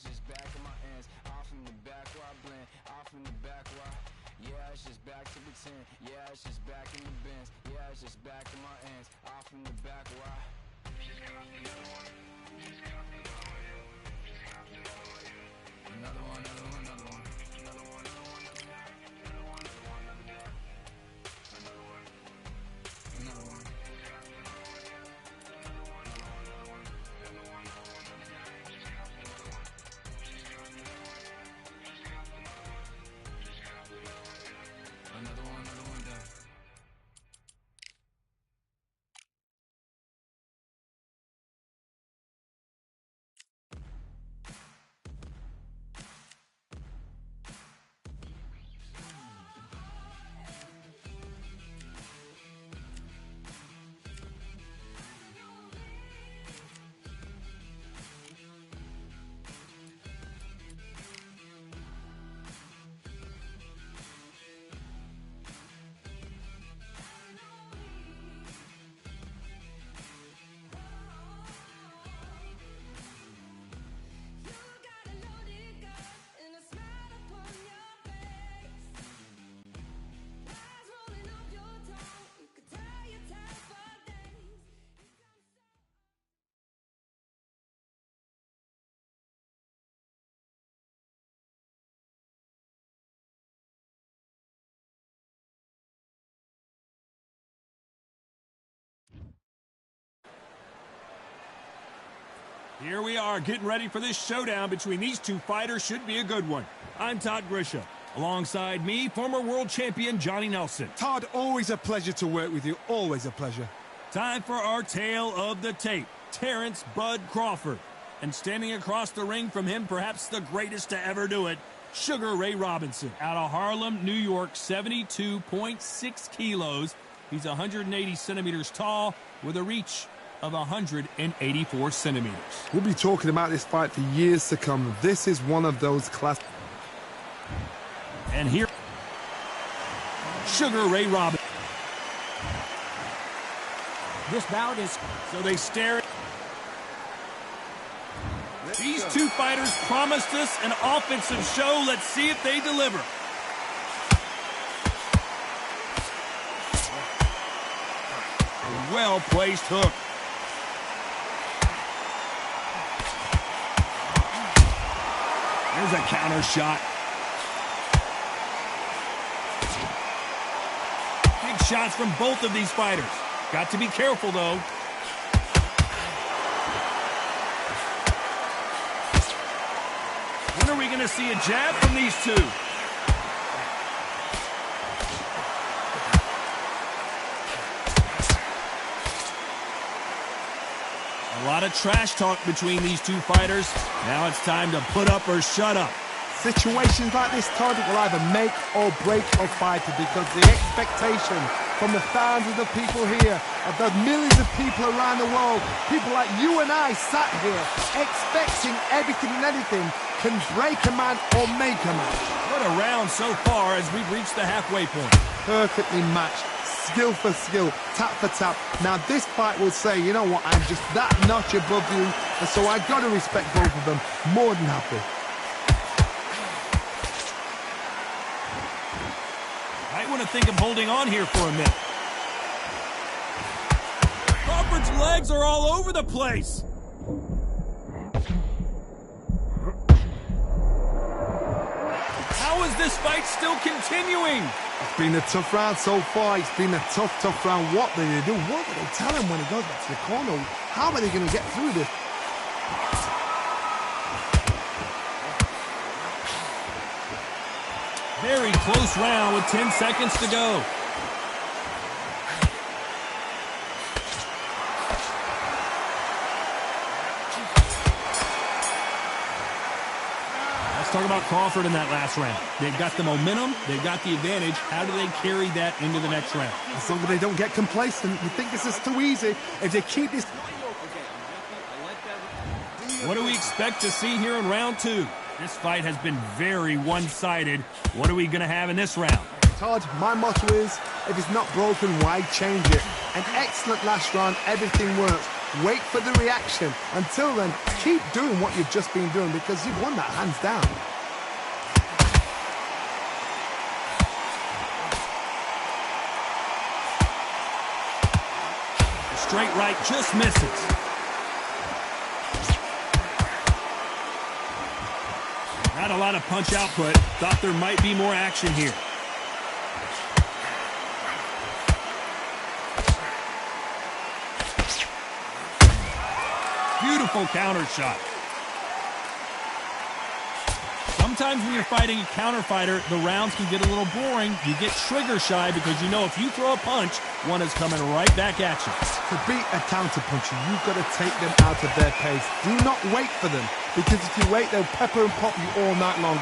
just back in my ends. Off in the back where I blend. Off in the back where I... Yeah, it's just back to pretend. Yeah, it's just back in the bins. Yeah, it's just back in my ends. Off in the back where I... Another one, another one, another one. Another one, another one, another one. Another one, another one, another one. Another one. Another one. Here we are getting ready for this showdown between these two fighters. Should be a good one. I'm Todd Grisham. Alongside me, former world champion Johnny Nelson. Todd, always a pleasure to work with you. Always a pleasure. Time for our tale of the tape. Terrence Bud Crawford. And standing across the ring from him, perhaps the greatest to ever do it, Sugar Ray Robinson. Out of Harlem, New York, 72.6 kilos. He's 180 centimeters tall with a reach of 184 centimeters. We'll be talking about this fight for years to come. This is one of those class. And here, Sugar Ray Robinson. This bout is... So they stare. These two fighters promised us an offensive show. Let's see if they deliver. A well-placed hook. There's a counter shot. Big shots from both of these fighters. Got to be careful, though. When are we going to see a jab from these two? A lot of trash talk between these two fighters. Now it's time to put up or shut up. Situations like this, Todd, will either make or break a fighter, because the expectation from the thousands of people here, of the millions of people around the world, people like you and I sat here expecting everything and anything, can break a man or make a man. What a round so far as we've reached the halfway point. Perfectly matched. Skill for skill, tap for tap. Now this fight will say, you know what, I'm just that notch above you, and so I've got to respect both of them. More than happy. Might want to think of holding on here for a minute. Crawford's legs are all over the place. How is this fight still continuing? It's been a tough round so far. It's been a tough round. What do they do? What do they tell him when he goes back to the corner? How are they going to get through this? Very close round with 10 seconds to go. Let's talk about Crawford in that last round. They've got the momentum. They've got the advantage. How do they carry that into the next round? As long as they don't get complacent. You think this is too easy. If they keep this... What do we expect to see here in round two? This fight has been very one-sided. What are we going to have in this round? Todd, my motto is, if it's not broken, why change it? An excellent last round, everything works. Wait for the reaction. Until then, keep doing what you've just been doing because you've won that hands down. Straight right just misses. Not a lot of punch output. Thought there might be more action here. Beautiful counter shot. Sometimes when you're fighting a counter fighter, the rounds can get a little boring. You get trigger shy because you know if you throw a punch, one is coming right back at you. To beat a counter puncher, you've got to take them out of their pace. Do not wait for them, because if you wait, they'll pepper and pop you all night long.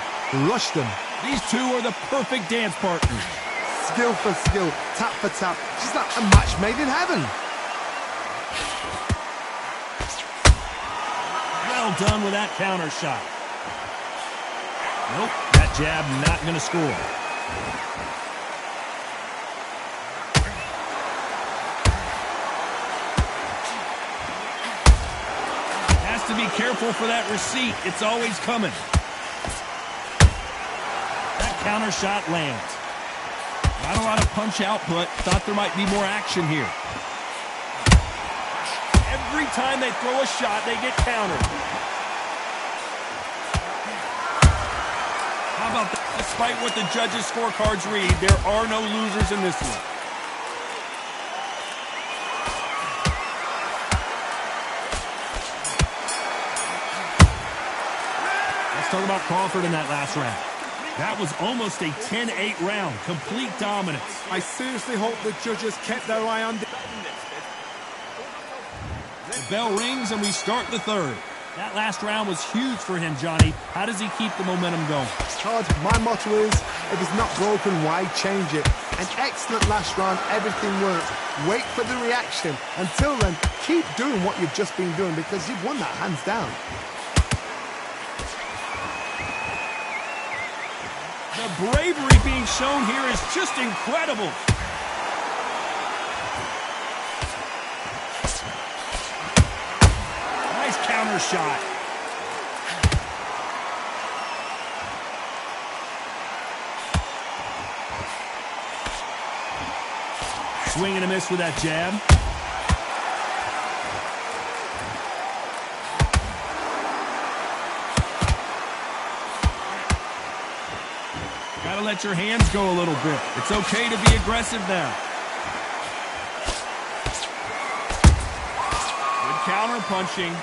Rush them. These two are the perfect dance partners. Skill for skill, tap for tap. Just like a match made in heaven. Well done with that counter shot. Nope, that jab not going to score. Has to be careful for that receipt. It's always coming. That counter shot lands. Not a lot of punch output. Thought there might be more action here. Every time they throw a shot, they get countered. How about that? Despite what the judges' scorecards read, there are no losers in this one. Let's talk about Crawford in that last round. That was almost a 10-8 round. Complete dominance. I seriously hope the judges kept their eye on... The bell rings and we start the third. That last round was huge for him, Johnny. How does he keep the momentum going? Todd, my motto is, if it's not broken, why change it? An excellent last round, everything works. Wait for the reaction. Until then, keep doing what you've just been doing because you've won that hands down. The bravery being shown here is just incredible. Nice counter shot. Swing and a miss with that jab. Gotta let your hands go a little bit. It's okay to be aggressive now. Good counter punching.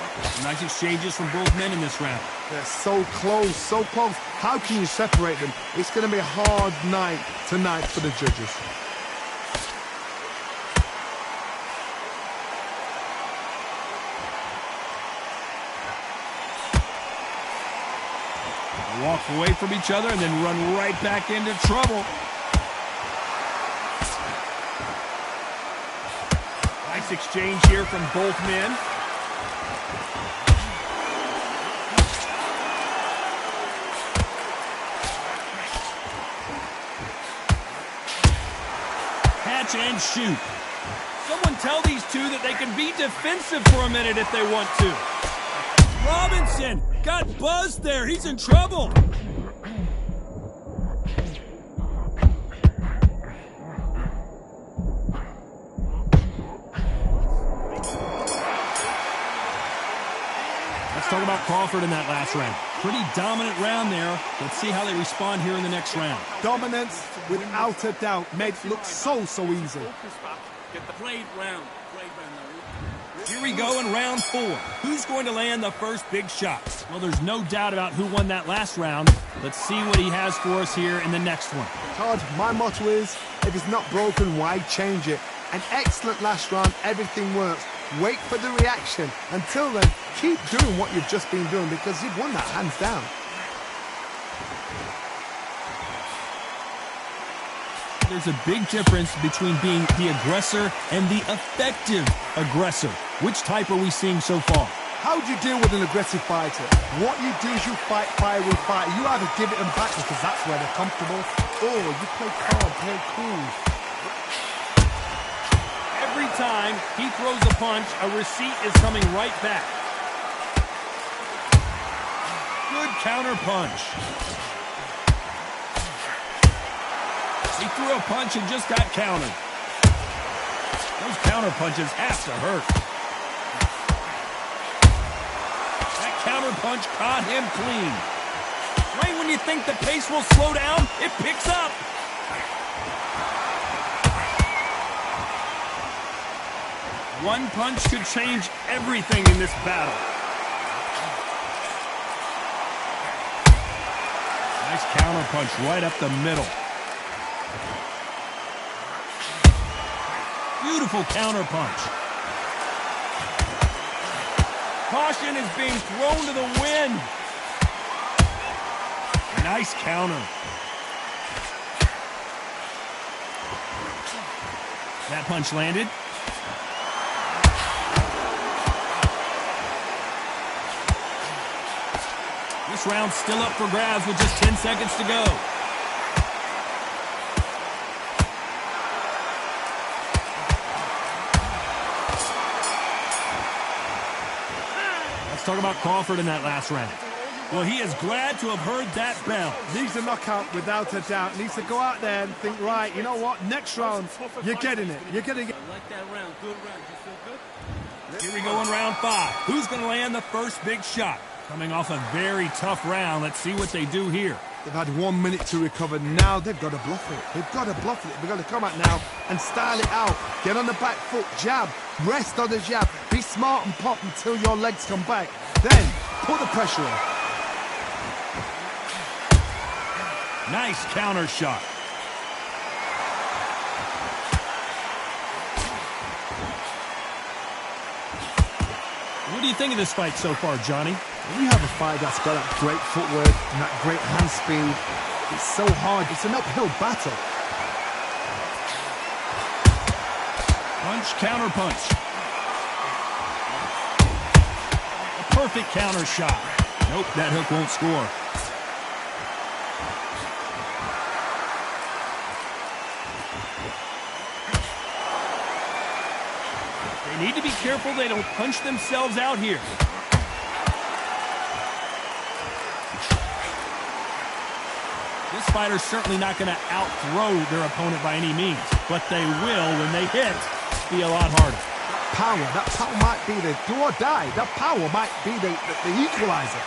Nice exchanges from both men in this round. They're so close, so close. How can you separate them? It's going to be a hard night tonight for the judges. Walk away from each other and then run right back into trouble. Nice exchange here from both men. Catch and shoot. Someone tell these two that they can be defensive for a minute if they want to. Robinson got buzzed there. He's in trouble. Let's talk about Crawford in that last round. Pretty dominant round there. Let's see how they respond here in the next round. Dominance, without a doubt, made it look so easy. Get the played round. Here we go in round 4. Who's going to land the first big shot? Well, there's no doubt about who won that last round. Let's see what he has for us here in the next one. Todd, my motto is, if it's not broken, why change it? An excellent last round, everything works. Wait for the reaction. Until then, keep doing what you've just been doing because you've won that hands down. There's a big difference between being the aggressor and the effective aggressor. Which type are we seeing so far? How do you deal with an aggressive fighter? What you do is you fight fire with fire. You either give it them back because that's where they're comfortable, or you play calm, play cool. Every Every time he throws a punch, a receipt is coming right back. Good counter punch. He threw a punch and just got countered. Those counter punches have to hurt. That counter punch caught him clean. Right when you think the pace will slow down, it picks up. One punch could change everything in this battle. Nice counter punch right up the middle. Beautiful counter punch. Caution is being thrown to the wind. Nice counter. That punch landed. This round's still up for grabs with just 10 seconds to go. Let's talk about Crawford in that last round. Well, he is glad to have heard that bell. Needs a knockout without a doubt. Needs to go out there and think, right, you know what? Next round, you're getting it. You're getting it. I like that round. Good round. You feel good? Here we go in round 5. Who's going to land the first big shot? Coming off a very tough round. Let's see what they do here. They've had 1 minute to recover. Now they've got to bluff it. They've got to bluff it. They've got to come out now and style it out. Get on the back foot, jab, rest on the jab. Be smart and pop until your legs come back. Then put the pressure on. Nice counter shot. What do you think of this fight so far, Johnny? When you have a fight that's got that great footwork and that great hand speed, it's so hard. It's an uphill battle. Punch, counter punch. A perfect counter shot. Nope, that hook won't score. They need to be careful they don't punch themselves out here. This fighter's certainly not going to out-throw their opponent by any means, but they will, when they hit, be a lot harder. Power, that power might be the do or die. That power might be the equalizer.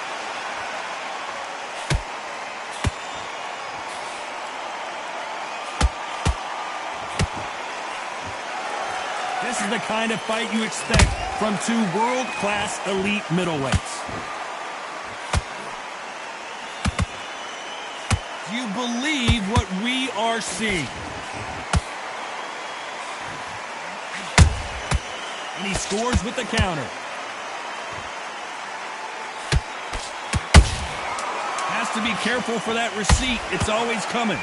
This is the kind of fight you expect from two world-class elite middleweights. Do you believe what we are seeing? And he scores with the counter. Has to be careful for that receipt. It's always coming.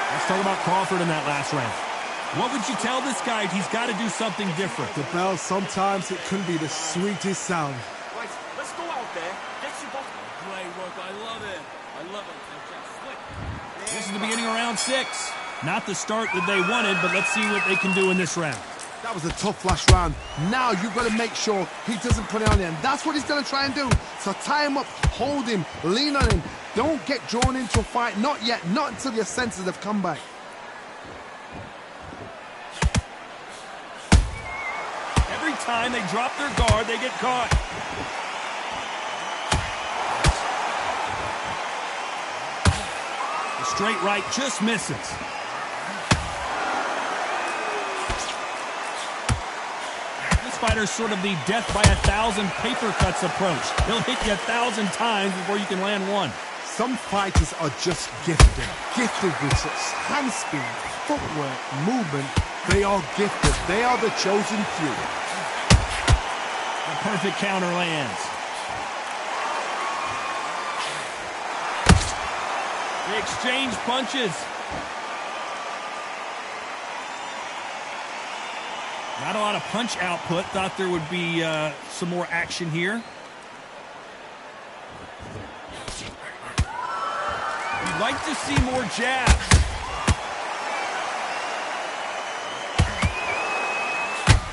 Let's talk about Crawford in that last round. What would you tell this guy? He's got to do something different. The bell, sometimes it can be the sweetest sound. Right, let's go out there. Get you both. Great work. I love it. I love it. This is the beginning of round 6. Not the start that they wanted, but let's see what they can do in this round. That was a tough last round. Now you've got to make sure he doesn't put it on the end. That's what he's going to try and do. So tie him up, hold him, lean on him. Don't get drawn into a fight. Not yet. Not until your senses have come back. Every time they drop their guard, they get caught. The straight right just misses. This fighter's sort of the death by 1,000 paper cuts approach. He'll hit you 1,000 times before you can land one. Some fighters are just gifted. Gifted with such hand speed, footwork, movement. They are gifted. They are the chosen few. The perfect counter lands. They exchange punches. Not a lot of punch output. Thought there would be some more action here. Like to see more jabs.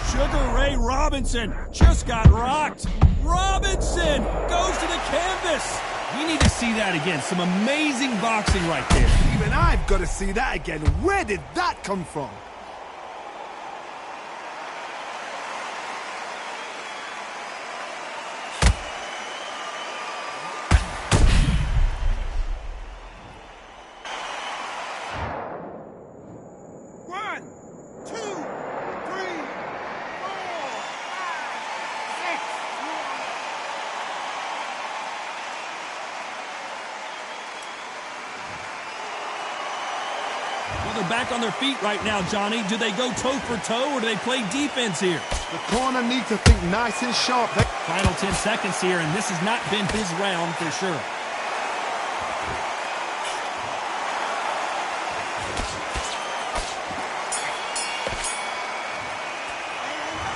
Sugar Ray Robinson just got rocked. Robinson goes to the canvas. We need to see that again. Some amazing boxing right there. Even I've got to see that again. Where did that come from? Well, they're back on their feet right now, Johnny. Do they go toe for toe or do they play defense here? The corner need to think nice and sharp. Final 10 seconds here, and this has not been his round for sure.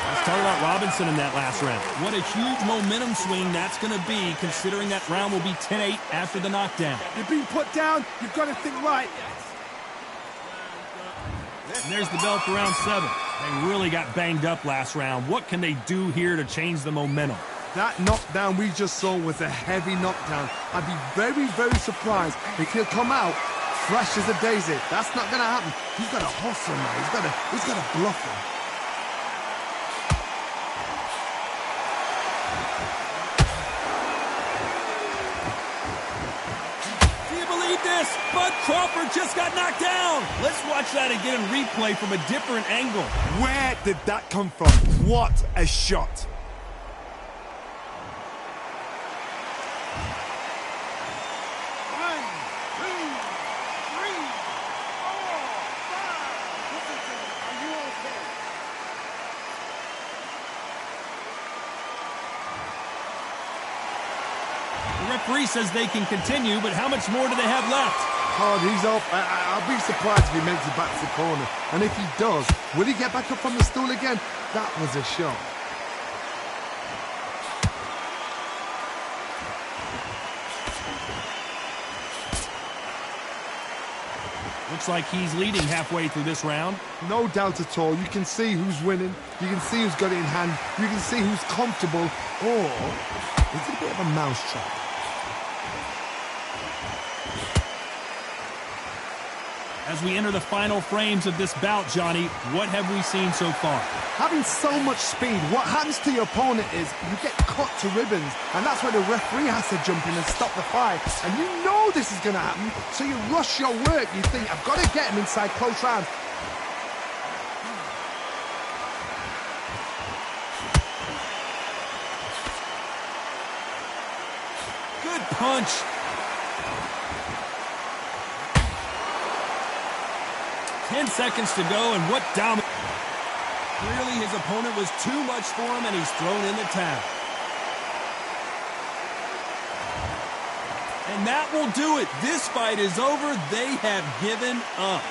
Let's talk about Robinson in that last round. What a huge momentum swing that's going to be, considering that round will be 10-8 after the knockdown. You're being put down. You've got to think right. And there's the bell for round 7. They really got banged up last round. What can they do here to change the momentum? That knockdown we just saw was a heavy knockdown. I'd be very, very surprised if he'll come out fresh as a daisy. That's not going to happen. He's got to hustle now. He's got to bluff him. This, Bud Crawford just got knocked down. Let's watch that again and replay from a different angle. Where did that come from? What a shot. The referee says they can continue, but how much more do they have left? Hard, he's up. I'll be surprised if he makes it back to the corner. And if he does, will he get back up from the stool again? That was a shot. Looks like he's leading halfway through this round. No doubt at all. You can see who's winning. You can see who's got it in hand. You can see who's comfortable. Or is it a bit of a mousetrap? As we enter the final frames of this bout, Johnny, what have we seen so far? Having so much speed, what happens to your opponent is you get cut to ribbons, and that's where the referee has to jump in and stop the fight. And you know this is going to happen, so you rush your work. You think, I've got to get him inside close rounds. Good punch. 10 seconds to go, and what dominance. Clearly his opponent was too much for him, and he's thrown in the towel. And that will do it. This fight is over. They have given up.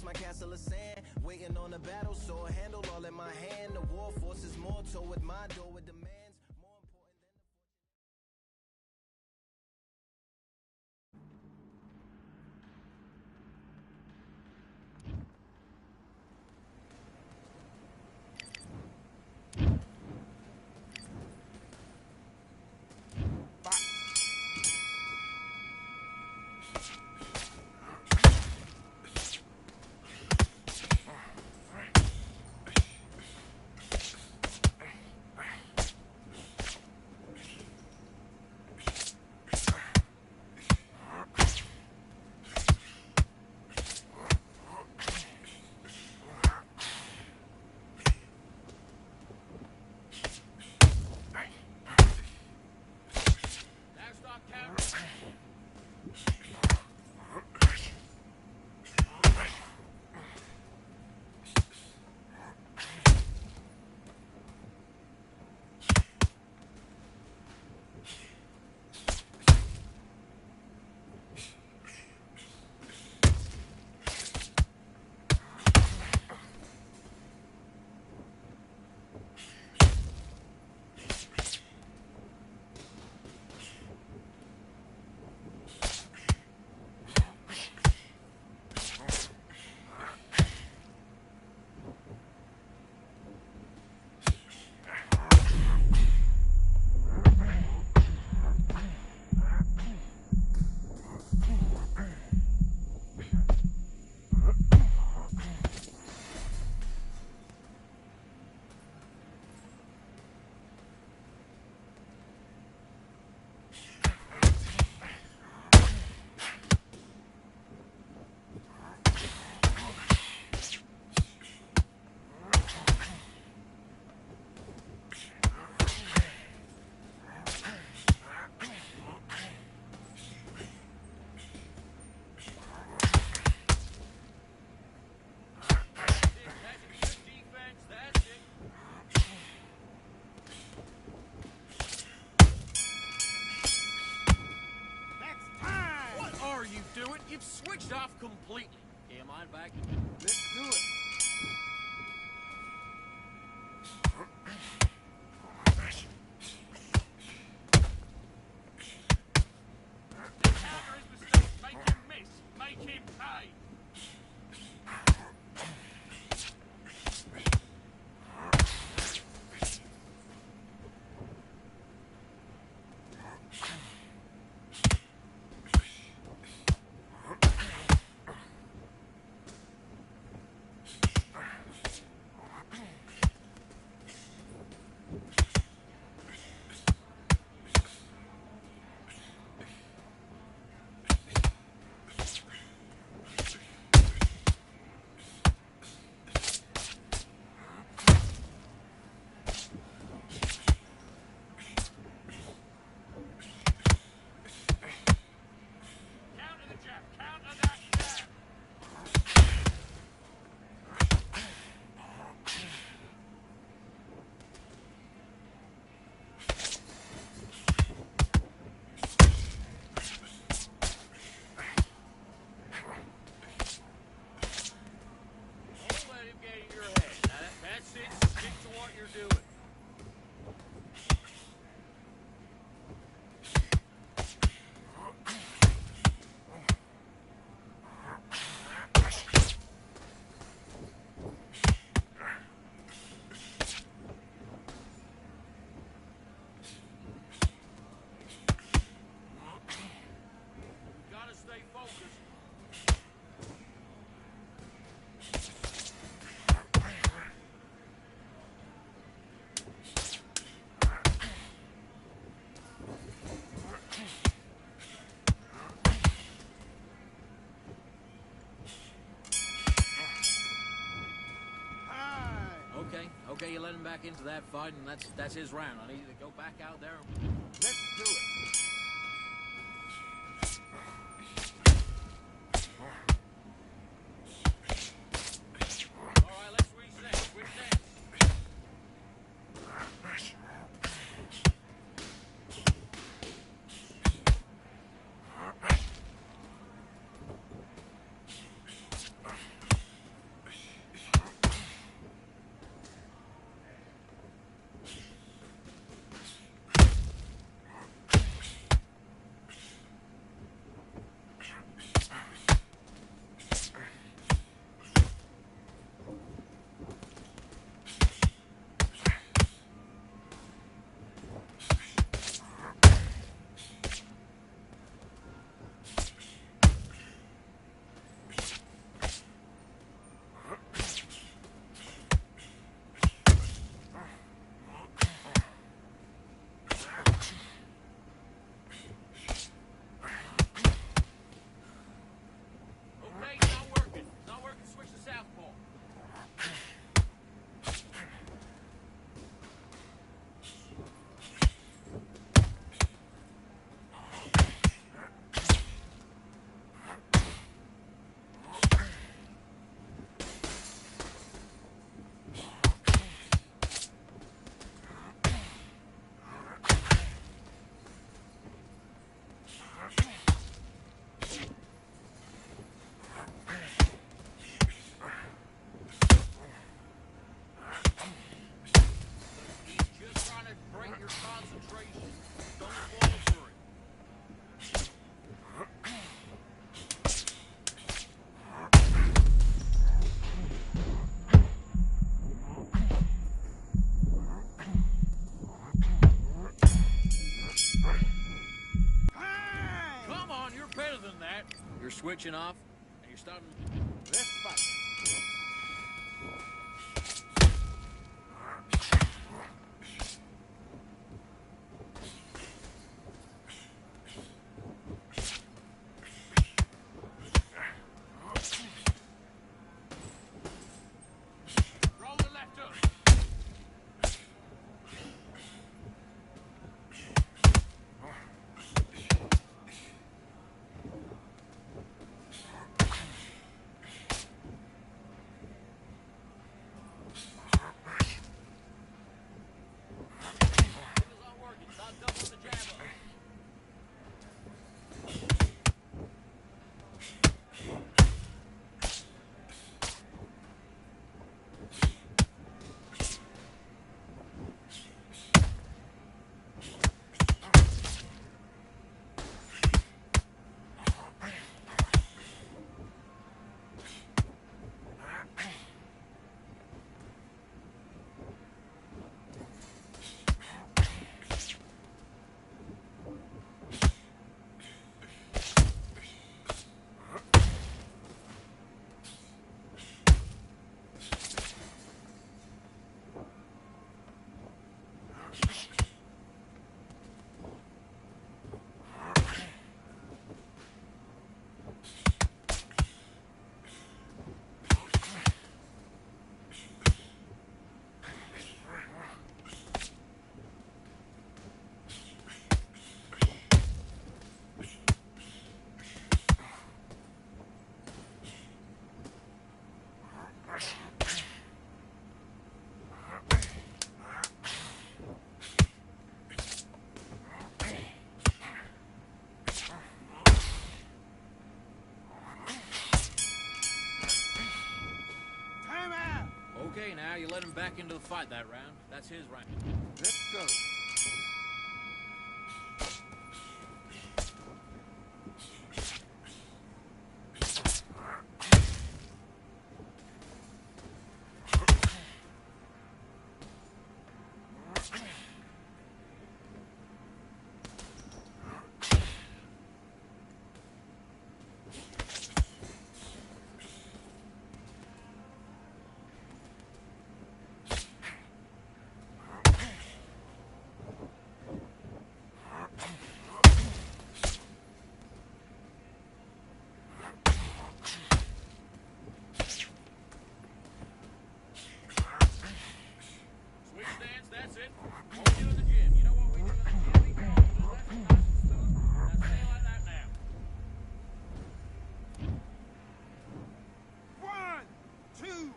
my castle of sand, waiting on a battle sword, handle all in my hand. The war forces more toward my door with demands. More important than You've switched off completely. Am I back? Let's do it. Counter his mistake. Make him miss. Make him pay. Okay, you let him back into that fight, and that's his round. I need you to go back out there and... Let's do it. All right, let's reset. Switch hands. switching off, and you're starting... Let's fight. Roll the left hook. Okay, now you let him back into the fight that round. That's his round. Let's go. Switch stance, that's it. What we do in the gym. You know what we do in the gym? We go to the left and nice and smooth. Now stay like that now. 1, 2,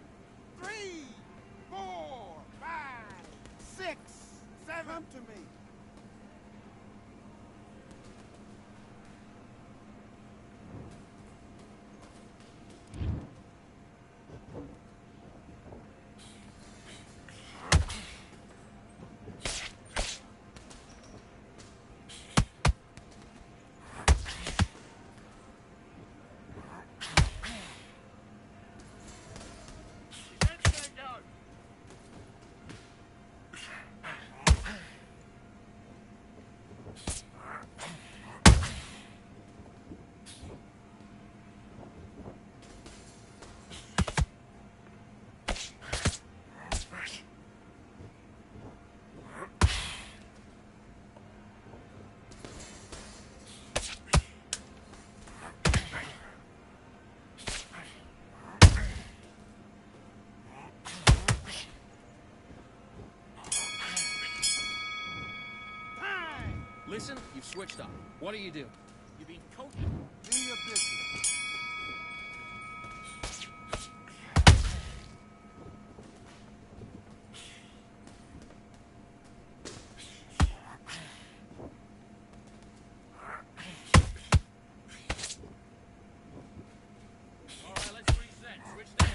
3, 4, 5, 6, 7. Come to me. Listen, you've switched up. What do? You've been coaching. Do your business. All right, let's reset. Switch stance.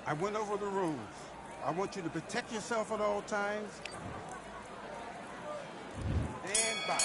I went over the rules. I want you to protect yourself at all times. And back.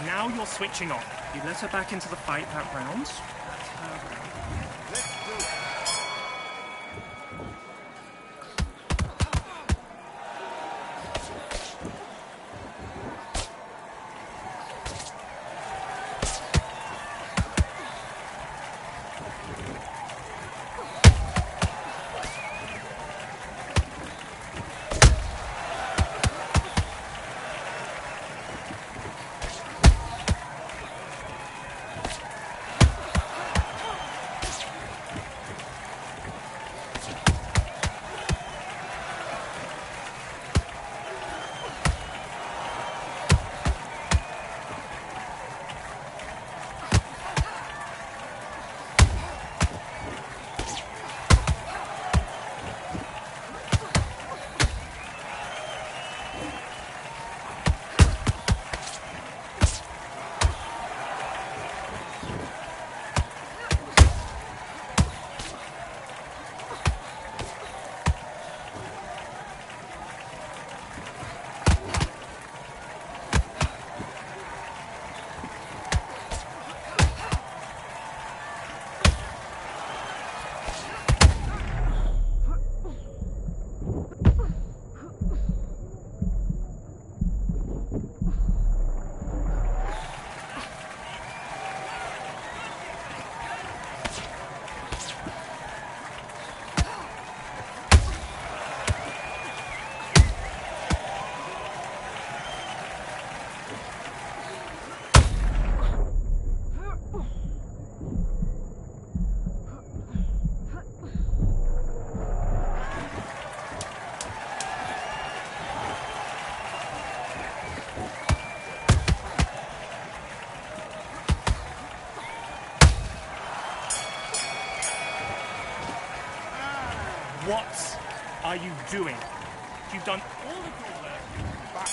Now you're switching on. You let her back into the fight that round. That's her round. Let's do it. What are you doing? You've done all of your work. Back.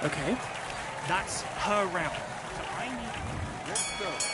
Okay. That's her round. So I need... Let's go.